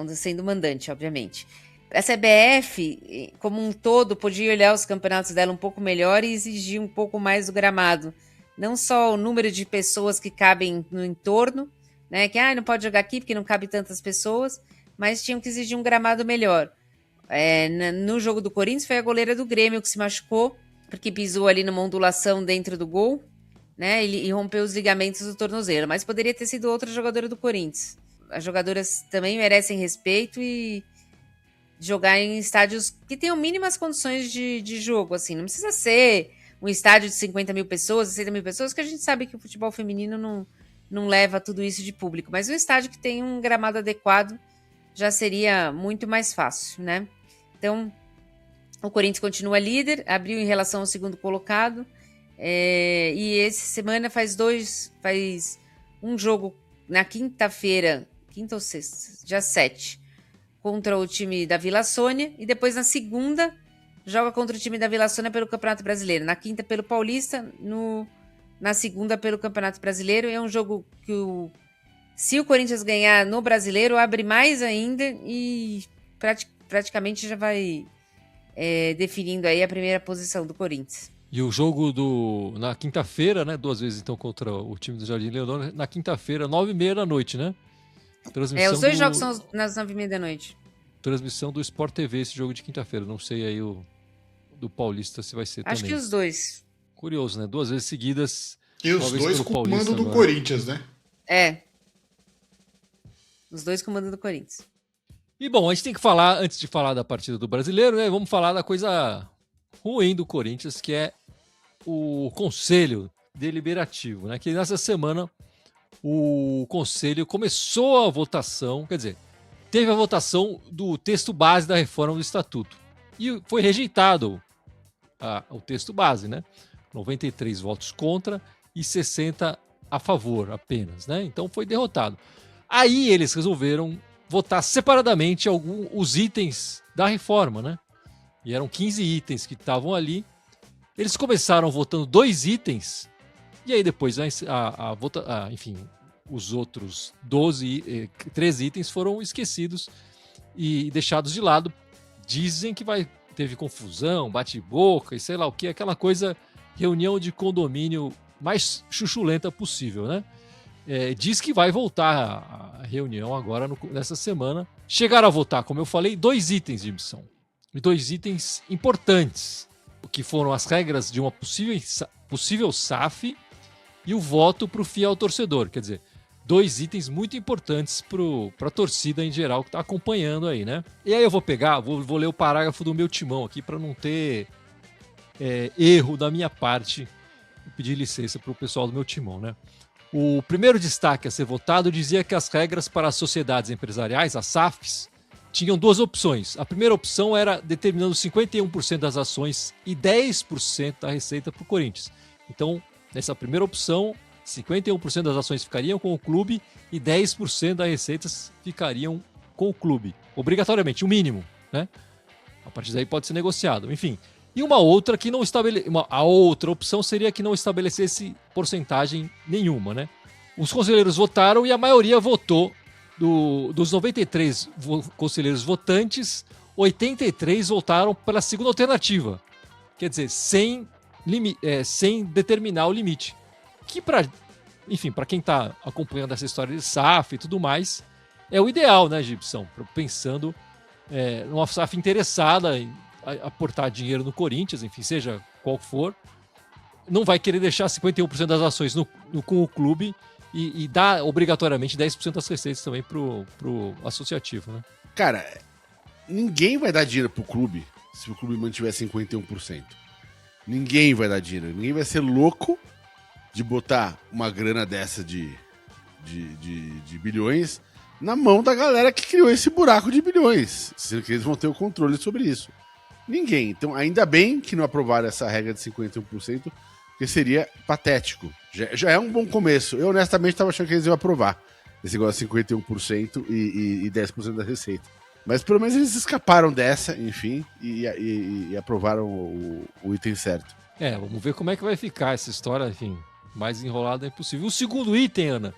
Speaker 3: Sendo mandante, obviamente. A CBF, como um todo, podia olhar os campeonatos dela um pouco melhor e exigir um pouco mais do gramado. Não só o número de pessoas que cabem no entorno, né? Que não pode jogar aqui porque não cabe tantas pessoas, mas tinham que exigir um gramado melhor. No jogo do Corinthians foi a goleira do Grêmio que se machucou, porque pisou ali numa ondulação dentro do gol, né? E rompeu os ligamentos do tornozelo. Mas poderia ter sido outra jogadora do Corinthians. As jogadoras também merecem respeito e jogar em estádios que tenham mínimas condições de jogo, assim. Não precisa ser um estádio de 50 mil pessoas, 60 mil pessoas, que a gente sabe que o futebol feminino não leva tudo isso de público. Mas um estádio que tem um gramado adequado já seria muito mais fácil, né? Então, o Corinthians continua líder, abriu em relação ao segundo colocado, e essa semana faz um jogo na quinta-feira, quinta ou sexta, dia 7, contra o time da Vila Sônia, e depois na segunda joga contra o time da Vila Sônia pelo Campeonato Brasileiro, na quinta pelo Paulista, na segunda pelo Campeonato Brasileiro. É um jogo que se o Corinthians ganhar no Brasileiro, abre mais ainda e praticamente já vai definindo aí a primeira posição do Corinthians.
Speaker 1: E o jogo na quinta-feira, né? 2 vezes então contra o time do Jardim Leonor, na quinta-feira, 9h30 da noite, né?
Speaker 3: Os dois jogos são nas 9h30 da noite.
Speaker 1: Transmissão do Sport TV, esse jogo de quinta-feira. Não sei aí do Paulista se vai ser também.
Speaker 3: Acho que os dois.
Speaker 1: Curioso, né? 2 vezes seguidas.
Speaker 4: E os dois com o mando do Corinthians, né?
Speaker 3: Os dois com o mando do Corinthians.
Speaker 1: E bom, a gente tem que falar, antes de falar da partida do Brasileiro, né? Vamos falar da coisa ruim do Corinthians, que é o Conselho Deliberativo, né? Que nessa semana o Conselho começou a votação, quer dizer, teve a votação do texto base da reforma do Estatuto. E foi rejeitado o texto base, né? 93 votos contra e 60 a favor apenas, né? Então foi derrotado. Aí eles resolveram votar separadamente os itens da reforma, né? E eram 15 itens que estavam ali. Eles começaram votando 2 itens e aí depois enfim, os outros 13 itens foram esquecidos e deixados de lado. Dizem que teve confusão, bate-boca e sei lá o que, aquela coisa, reunião de condomínio mais chuchulenta possível, né? Diz que vai voltar a reunião agora nessa semana. Chegaram a votar, como eu falei, 2 itens de missão. E 2 itens importantes, que foram as regras de uma possível SAF e o voto para o fiel torcedor. Quer dizer, 2 itens muito importantes para a torcida em geral que está acompanhando aí, né? E aí eu vou pegar, vou ler o parágrafo do meu timão aqui para não ter erro da minha parte e pedir licença para o pessoal do meu timão, né? O primeiro destaque a ser votado dizia que as regras para as sociedades empresariais, as SAFs, tinham 2 opções. A primeira opção era determinando 51% das ações e 10% da receita para o Corinthians. Então, nessa primeira opção, 51% das ações ficariam com o clube e 10% das receitas ficariam com o clube. Obrigatoriamente, o mínimo, né? A partir daí pode ser negociado. Enfim. E uma outra que não a outra opção seria que não estabelecesse porcentagem nenhuma, né? Os conselheiros votaram e a maioria votou. Dos 93 conselheiros votantes, 83 votaram pela segunda alternativa. Quer dizer, sem determinar o limite. Que para quem está acompanhando essa história de SAF e tudo mais, é o ideal, né, Gibson? Pensando numa SAF interessada em aportar dinheiro no Corinthians, enfim, seja qual for, não vai querer deixar 51% das ações com o clube e dar obrigatoriamente 10% das receitas também pro associativo, né?
Speaker 2: Cara, ninguém vai dar dinheiro pro clube se o clube mantiver 51%. Ninguém vai dar dinheiro. Ninguém vai ser louco de botar uma grana dessa de bilhões na mão da galera que criou esse buraco de bilhões. Sendo que eles vão ter o controle sobre isso. Ninguém. Então, ainda bem que não aprovaram essa regra de 51%, porque seria patético. Já é um bom começo. Eu, honestamente, estava achando que eles iam aprovar esse negócio de 51% e 10% da receita. Mas, pelo menos, eles escaparam dessa, enfim, e aprovaram o item certo.
Speaker 1: Vamos ver como é que vai ficar essa história, enfim, mais enrolada é impossível. O segundo item, Ana,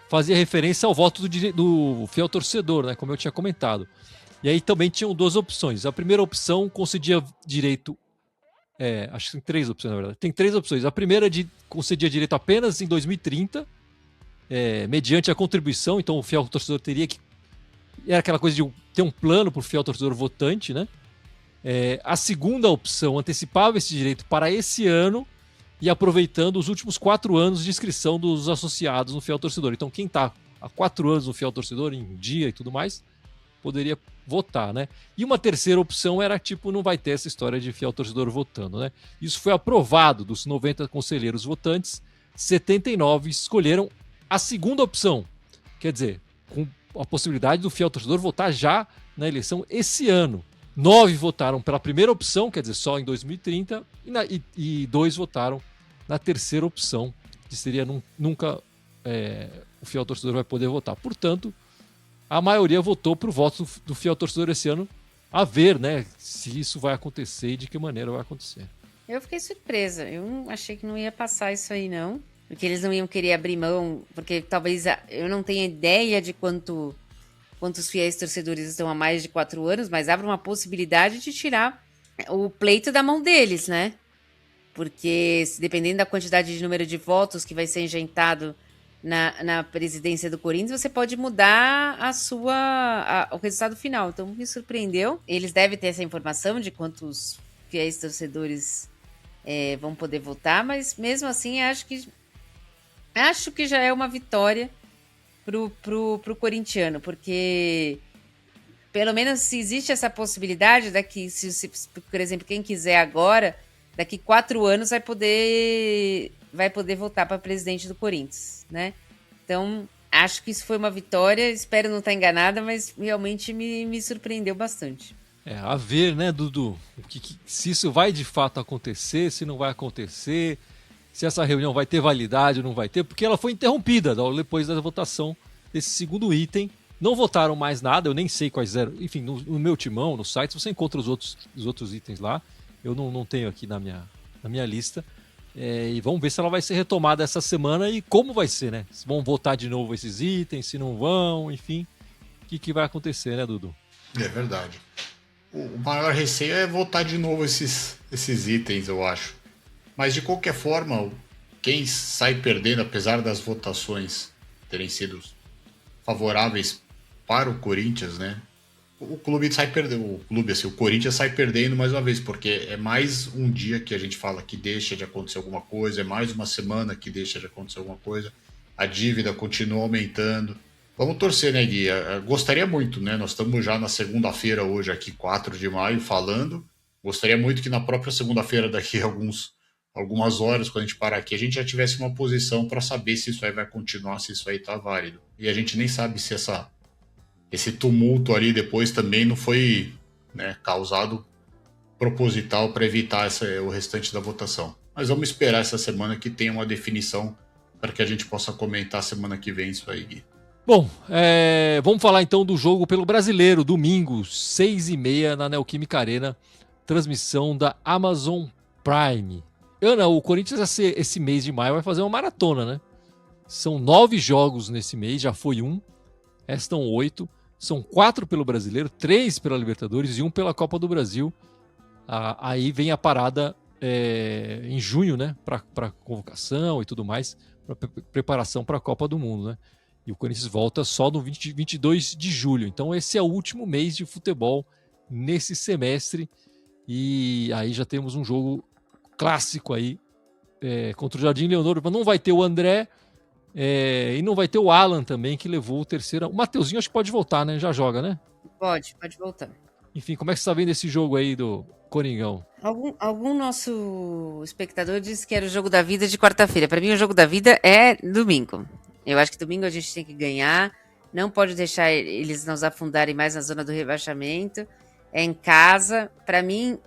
Speaker 1: fazia referência ao voto do fiel torcedor, né, como eu tinha comentado. E aí também tinham 2 opções. A primeira opção concedia direito... acho que tem 3 opções, na verdade. Tem 3 opções. A primeira concedia direito apenas em 2030, mediante a contribuição. Então o fiel torcedor teria que... Era aquela coisa de ter um plano para o fiel torcedor votante, né? A segunda opção antecipava esse direito para esse ano e aproveitando os últimos 4 anos de inscrição dos associados no fiel torcedor. Então quem está há 4 anos no fiel torcedor, em dia e tudo mais, poderia votar, né? E uma terceira opção era não vai ter essa história de fiel torcedor votando, né? Isso foi aprovado dos 90 conselheiros votantes, 79 escolheram a segunda opção. Quer dizer, com a possibilidade do fiel torcedor votar já na eleição esse ano. 9 votaram pela primeira opção, quer dizer, só em 2030, e 2 votaram na terceira opção, que seria nunca o fiel torcedor vai poder votar. Portanto, a maioria votou para o voto do fiel torcedor esse ano, a ver, né, se isso vai acontecer e de que maneira vai acontecer.
Speaker 3: Eu fiquei surpresa, eu achei que não ia passar isso aí não, porque eles não iam querer abrir mão, porque talvez eu não tenha ideia de quantos fiéis torcedores estão há mais de 4 anos, mas abre uma possibilidade de tirar o pleito da mão deles, né? Porque dependendo da quantidade de número de votos que vai ser injetado na presidência do Corinthians, você pode mudar o resultado final. Então, me surpreendeu. Eles devem ter essa informação de quantos fiéis torcedores vão poder votar, mas mesmo assim, acho que já é uma vitória pro corintiano, porque pelo menos se existe essa possibilidade daqui, por exemplo, quem quiser agora, daqui 4 anos vai poder votar para presidente do Corinthians, né? Então, acho que isso foi uma vitória, espero não estar enganada, mas realmente me surpreendeu bastante.
Speaker 1: A ver, né, Dudu, se isso vai de fato acontecer, se não vai acontecer, se essa reunião vai ter validade ou não vai ter, porque ela foi interrompida depois da votação desse segundo item. Não votaram mais nada, eu nem sei quais eram. Enfim, no meu timão, no site, você encontra os outros itens lá. Eu não tenho aqui na minha lista. E vamos ver se ela vai ser retomada essa semana e como vai ser, né? Se vão votar de novo esses itens, se não vão, enfim. O que vai acontecer, né, Dudu?
Speaker 4: É verdade. O maior receio é votar de novo esses itens, eu acho. Mas, de qualquer forma, quem sai perdendo, apesar das votações terem sido favoráveis para o Corinthians, né? o clube sai perdendo, o Corinthians sai perdendo mais uma vez, porque é mais um dia que a gente fala que deixa de acontecer alguma coisa, é mais uma semana que deixa de acontecer alguma coisa, a dívida continua aumentando. Vamos torcer, né, Gui? Gostaria muito, né? Nós estamos já na segunda-feira hoje, aqui, 4 de maio, falando. Gostaria muito que na própria segunda-feira, daqui a algumas horas, quando a gente parar aqui, a gente já tivesse uma posição para saber se isso aí vai continuar, se isso aí tá válido. E a gente nem sabe se esse tumulto ali depois também não foi, né, causado proposital para evitar o restante da votação. Mas vamos esperar essa semana que tenha uma definição para que a gente possa comentar semana que vem isso aí, Gui.
Speaker 1: Bom, vamos falar então do jogo pelo Brasileiro, domingo, 6h30 na Neoquímica Arena, transmissão da Amazon Prime. Ana, o Corinthians esse mês de maio vai fazer uma maratona, né? São 9 jogos nesse mês, já foi um, restam 8, são 4 pelo Brasileiro, 3 pela Libertadores e 1 pela Copa do Brasil. Aí vem a parada em junho, né? Para convocação e tudo mais, para preparação para a Copa do Mundo, né? E o Corinthians volta só no 22 de julho. Então esse é o último mês de futebol nesse semestre. E aí já temos um jogo clássico aí contra o Jardim Leonor. Não vai ter o André e não vai ter o Alan também, que levou o terceiro. O Mateuzinho acho que pode voltar, né? Já joga, né?
Speaker 3: Pode voltar.
Speaker 1: Enfim, como é que você está vendo esse jogo aí do Coringão?
Speaker 3: Algum nosso espectador disse que era o jogo da vida de quarta-feira. Para mim, o jogo da vida é domingo. Eu acho que domingo a gente tem que ganhar. Não pode deixar eles nos afundarem mais na zona do rebaixamento. É em casa. Para mim,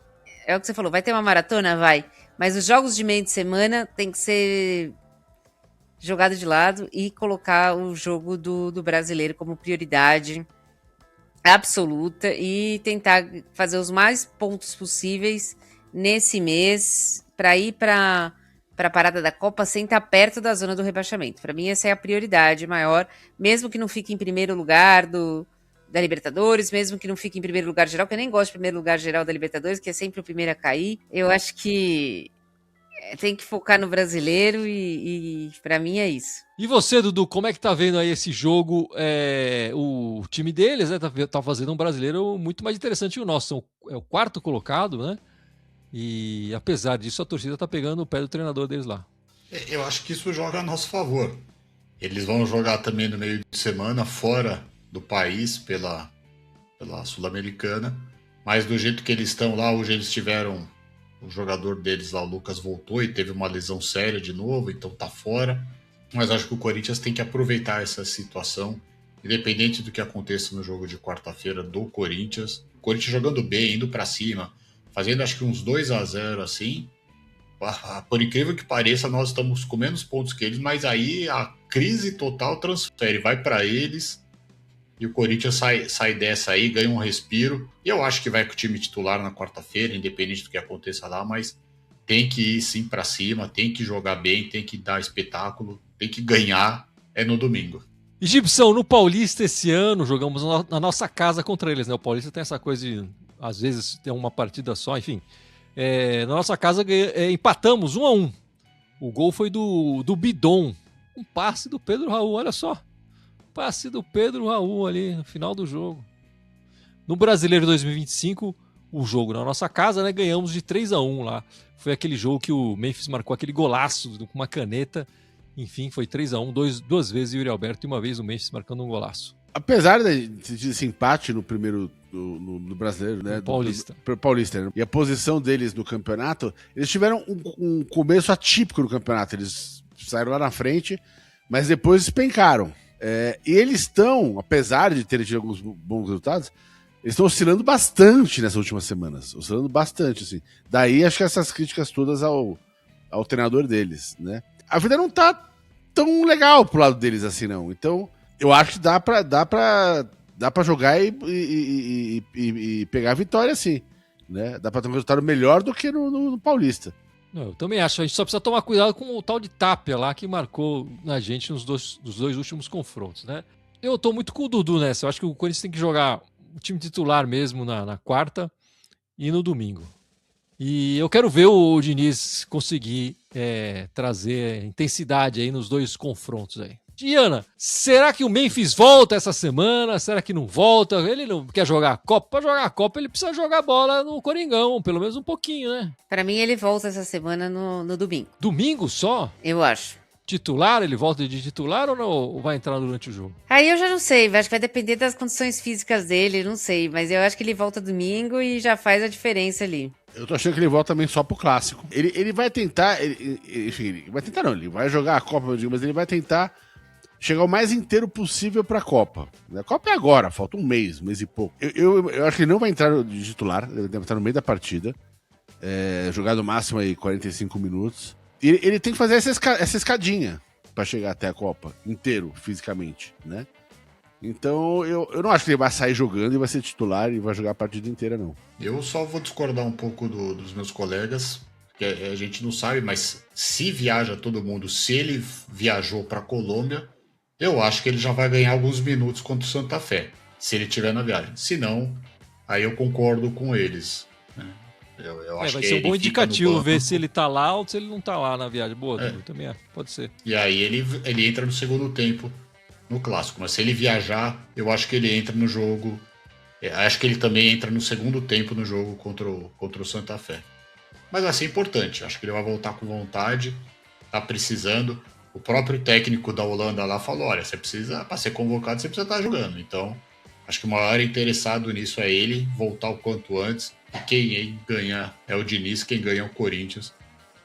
Speaker 3: é o que você falou. Vai ter uma maratona? Vai. Mas os jogos de meio de semana tem que ser jogado de lado e colocar o jogo do brasileiro como prioridade absoluta e tentar fazer os mais pontos possíveis nesse mês para ir para a parada da Copa sem estar perto da zona do rebaixamento. Para mim, essa é a prioridade maior, mesmo que não fique em primeiro lugar da Libertadores, mesmo que não fique em primeiro lugar geral, que eu nem gosto de primeiro lugar geral da Libertadores, que é sempre o primeiro a cair. Eu acho que tem que focar no brasileiro e para mim é isso.
Speaker 1: E você, Dudu, como é que tá vendo aí esse jogo? O time deles, né, tá fazendo um brasileiro muito mais interessante que o nosso. É o quarto colocado, né? E apesar disso, a torcida tá pegando o pé do treinador deles lá.
Speaker 4: Eu acho que isso joga a nosso favor. Eles vão jogar também no meio de semana, fora do país, pela Sul-Americana. Mas do jeito que eles estão lá, hoje eles tiveram... O jogador deles lá, o Lucas, voltou e teve uma lesão séria de novo, então tá fora. Mas acho que o Corinthians tem que aproveitar essa situação, independente do que aconteça no jogo de quarta-feira do Corinthians. O Corinthians jogando bem, indo para cima, fazendo acho que uns 2-0 assim. Por incrível que pareça, nós estamos com menos pontos que eles, mas aí a crise total transfere, vai para eles. E o Corinthians sai dessa aí, ganha um respiro. E eu acho que vai com o time titular na quarta-feira, independente do que aconteça lá, mas tem que ir sim para cima, tem que jogar bem, tem que dar espetáculo, tem que ganhar, no domingo.
Speaker 1: E Gibson, no Paulista esse ano, jogamos na nossa casa contra eles, né? O Paulista tem essa coisa de, às vezes, ter uma partida só, enfim. Na nossa casa empatamos 1-1. O gol foi do Bidon. Um passe do Pedro Raul, olha só. Passe do Pedro Raul ali no final do jogo. No Brasileiro 2025, o jogo na nossa casa, né? Ganhamos de 3-1 lá. Foi aquele jogo que o Memphis marcou aquele golaço com uma caneta. Enfim, foi 3-1, duas vezes o Yuri Alberto e uma vez o Memphis marcando um golaço.
Speaker 2: Apesar desse empate no primeiro no Brasileiro, né?
Speaker 1: Paulista.
Speaker 2: Paulista, né? E a posição deles no campeonato, eles tiveram um começo atípico no campeonato. Eles saíram lá na frente, mas depois despencaram. E eles estão, apesar de terem tido alguns bons resultados, eles estão oscilando bastante nessas últimas semanas. Oscilando bastante, assim. Daí, acho que essas críticas todas ao treinador deles, né? A vida não tá tão legal pro lado deles assim, não. Então, eu acho que dá pra jogar e pegar a vitória, sim. Né? Dá pra ter um resultado melhor do que no Paulista.
Speaker 1: Não, eu também acho. A gente só precisa tomar cuidado com o tal de Tapia lá que marcou na gente nos dois últimos confrontos, né? Eu tô muito com o Dudu nessa. Eu acho que o Corinthians tem que jogar o time titular mesmo na quarta e no domingo. E eu quero ver o Diniz conseguir trazer intensidade aí nos dois confrontos aí. Diana, será que o Memphis volta essa semana? Será que não volta? Ele não quer jogar a Copa? Para jogar a Copa, ele precisa jogar bola no Coringão, pelo menos um pouquinho, né?
Speaker 3: Pra mim, ele volta essa semana no domingo.
Speaker 1: Domingo só?
Speaker 3: Eu acho.
Speaker 1: Titular? Ele volta de titular ou não? Ou vai entrar durante o jogo?
Speaker 3: Aí eu já não sei, acho que vai depender das condições físicas dele, não sei. Mas eu acho que ele volta domingo e já faz a diferença ali.
Speaker 2: Eu tô achando que ele volta também só pro clássico. Ele vai tentar, enfim, ele vai tentar não, ele vai jogar a Copa, eu digo, mas ele vai tentar chegar o mais inteiro possível pra Copa. A Copa é agora, falta um mês e pouco. Eu acho que ele não vai entrar de titular, ele deve estar no meio da partida. Jogar no máximo aí 45 minutos. Ele tem que fazer essa escadinha pra chegar até a Copa, inteiro, fisicamente, né? Então, eu não acho que ele vai sair jogando e vai ser titular e vai jogar a partida inteira, não.
Speaker 4: Eu só vou discordar um pouco dos meus colegas, que a gente não sabe, mas se viaja todo mundo, se ele viajou pra Colômbia, eu acho que ele já vai ganhar alguns minutos contra o Santa Fé, se ele estiver na viagem. Se não, aí eu concordo com eles, né? Eu acho
Speaker 1: vai
Speaker 4: que
Speaker 1: ser um bom indicativo
Speaker 4: banco,
Speaker 1: ver se ele tá lá ou se ele não tá lá na viagem. Boa, também pode ser.
Speaker 4: E aí ele entra no segundo tempo no clássico. Mas se ele viajar, eu acho que ele entra no jogo. Acho que ele também entra no segundo tempo no jogo contra o Santa Fé. Mas vai ser importante. Acho que ele vai voltar com vontade. Tá precisando. O próprio técnico da Holanda lá falou: olha, você precisa, para ser convocado, você precisa estar jogando. Então, acho que o maior interessado nisso é ele voltar o quanto antes. E quem ganha é o Diniz, quem ganha é o Corinthians.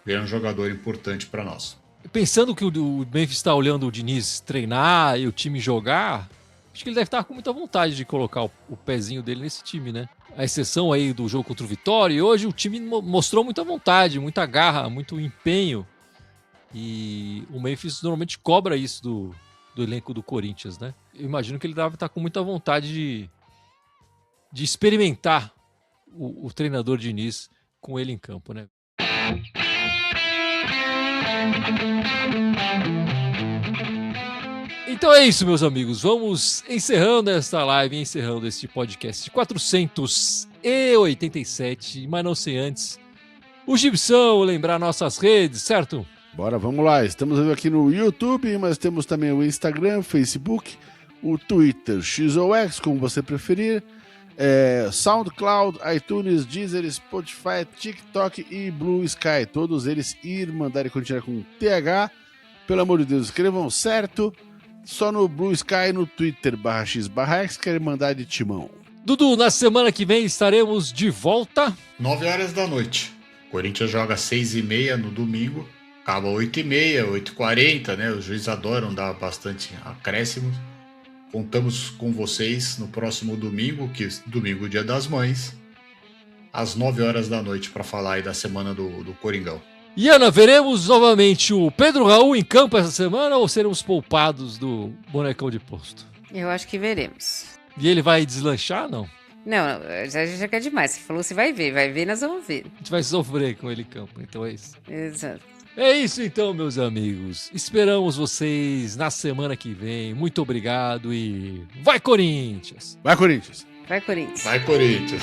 Speaker 4: Ele é um jogador importante para nós.
Speaker 1: Pensando que o Memphis está olhando o Diniz treinar e o time jogar, acho que ele deve estar com muita vontade de colocar o pezinho dele nesse time, né? A exceção aí do jogo contra o Vitória, e hoje o time mostrou muita vontade, muita garra, muito empenho. E o Memphis normalmente cobra isso do elenco do Corinthians, né? Eu imagino que ele deve estar com muita vontade de experimentar o treinador Diniz com ele em campo, né? Então é isso, meus amigos. Vamos encerrando esta live, encerrando este podcast 487, mas não sem antes o Gibson lembrar nossas redes, certo?
Speaker 2: Bora, vamos lá. Estamos aqui no YouTube, mas temos também o Instagram, Facebook, o Twitter, XOX, como você preferir. SoundCloud, iTunes, Deezer, Spotify, TikTok e Blue Sky. Todos eles mandarem continuar com TH. Pelo amor de Deus, escrevam certo. Só no Blue Sky, no Twitter, /x/x, querem mandar de timão.
Speaker 1: Dudu, na semana que vem estaremos de volta.
Speaker 4: 9 horas da noite. Corinthians joga 6h30 no domingo. Acaba 8h30, 8h40, né? Os juízes adoram dar bastante acréscimos. Contamos com vocês no próximo domingo, que é domingo, Dia das Mães, às 9 horas da noite, para falar aí da semana do Coringão.
Speaker 1: Iana, veremos novamente o Pedro Raul em campo essa semana ou seremos poupados do bonecão de posto?
Speaker 3: Eu acho que veremos.
Speaker 1: E ele vai deslanchar, não?
Speaker 3: Não, já quer demais. Você falou, você vai ver, nós vamos ver.
Speaker 1: A gente vai sofrer com ele em campo, então é isso.
Speaker 3: Exato.
Speaker 1: É isso então, meus amigos. Esperamos vocês na semana que vem. Muito obrigado e vai, Corinthians!
Speaker 2: Vai, Corinthians!
Speaker 3: Vai, Corinthians!
Speaker 4: Vai, Corinthians!